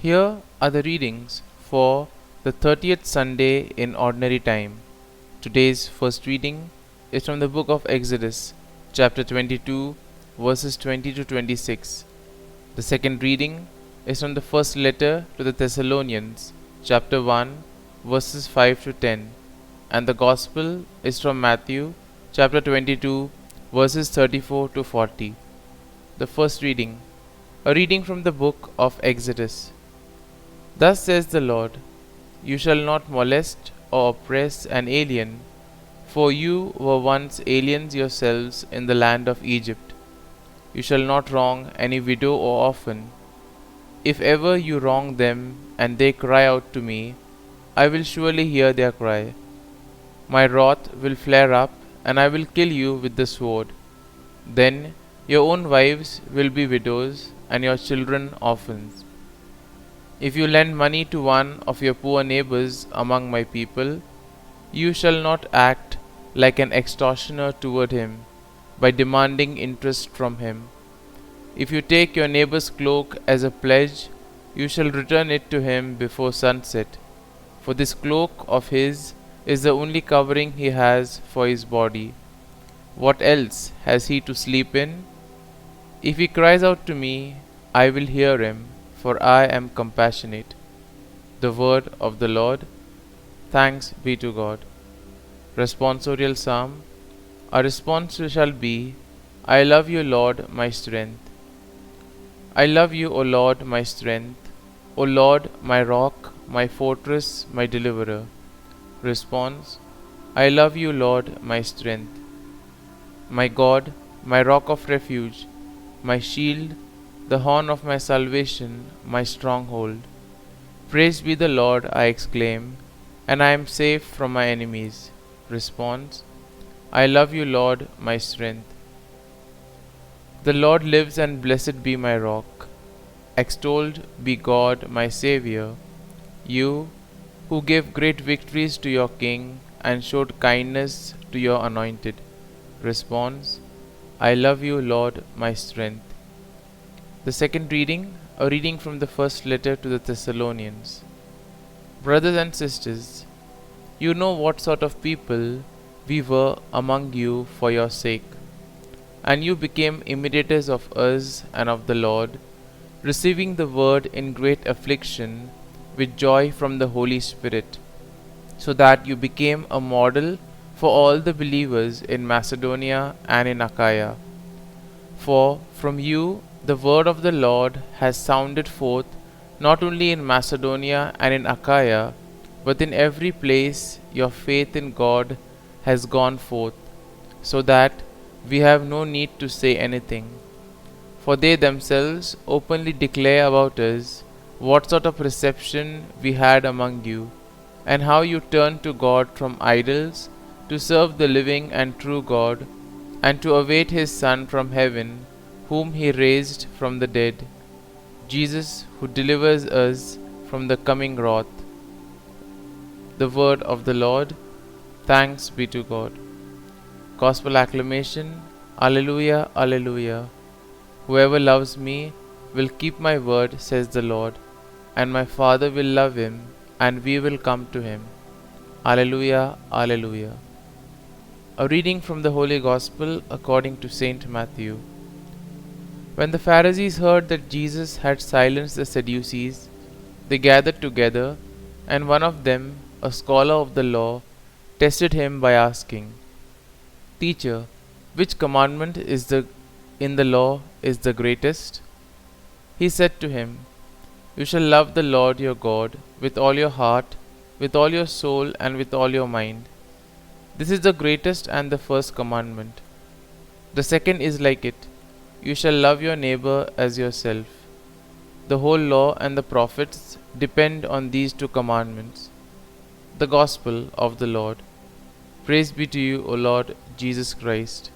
Here are the readings for the 30th Sunday in Ordinary Time. Today's first reading is from the book of Exodus, chapter 22, verses 20 to 26. The second reading is from the first letter to the Thessalonians, chapter 1, verses 5 to 10. And the Gospel is from Matthew, chapter 22, verses 34 to 40. The first reading, a reading from the book of Exodus. Thus says the Lord, You shall not molest or oppress an alien, for you were once aliens yourselves in the land of Egypt. You shall not wrong any widow or orphan. If ever you wrong them and they cry out to me, I will surely hear their cry. My wrath will flare up, and I will kill you with the sword. Then your own wives will be widows, and your children orphans. If you lend money to one of your poor neighbors among my people, you shall not act like an extortioner toward him, by demanding interest from him. If you take your neighbor's cloak as a pledge, you shall return it to him before sunset, for this cloak of his is the only covering he has for his body. What else has he to sleep in? If he cries out to me, I will hear him, for I am compassionate. The word of the Lord. Thanks be to God. Responsorial Psalm. Our response shall be, I love you, Lord, my strength. I love you, O Lord, my strength. O Lord, my rock, my fortress, my deliverer. Response. I love you, Lord, my strength. My God, my rock of refuge, my shield, the horn of my salvation, my stronghold. Praised be the Lord, I exclaim, and I am safe from my enemies. Response. I love you, Lord, my strength. The Lord lives, and blessed be my rock. Extolled be God, my Xavier. You, who gave great victories to your king, and showed kindness to your anointed. Response. I love you, Lord, my strength. The second reading, a reading from the first letter to the Thessalonians. Brothers and sisters, you know what sort of people we were among you for your sake, and you became imitators of us and of the Lord, receiving the word in great affliction with joy from the Holy Spirit, so that you became a model for all the believers in Macedonia and in Achaia. For from you the word of the Lord has sounded forth not only in Macedonia and in Achaia, but in every place your faith in God has gone forth, so that we have no need to say anything. For they themselves openly declare about us what sort of reception we had among you, and how you turned to God from idols to serve the living and true God, and to await his Son from heaven, whom he raised from the dead, Jesus, who delivers us from the coming wrath. The word of the Lord. Thanks be to God. Gospel acclamation. Alleluia, Alleluia. Whoever loves me will keep my word, says the Lord, and my Father will love him, and we will come to him. Alleluia, Alleluia. A reading from the Holy Gospel according to Saint Matthew. When the Pharisees heard that Jesus had silenced the Sadducees, they gathered together, and one of them, a scholar of the law, tested him by asking, Teacher, which commandment in the law is the greatest? He said to him, You shall love the Lord your God with all your heart, with all your soul, and with all your mind. This is the greatest and the first commandment. The second is like it. You shall love your neighbor as yourself. The whole law and the prophets depend on these two commandments. The Gospel of the Lord. Praise be to you, O Lord Jesus Christ.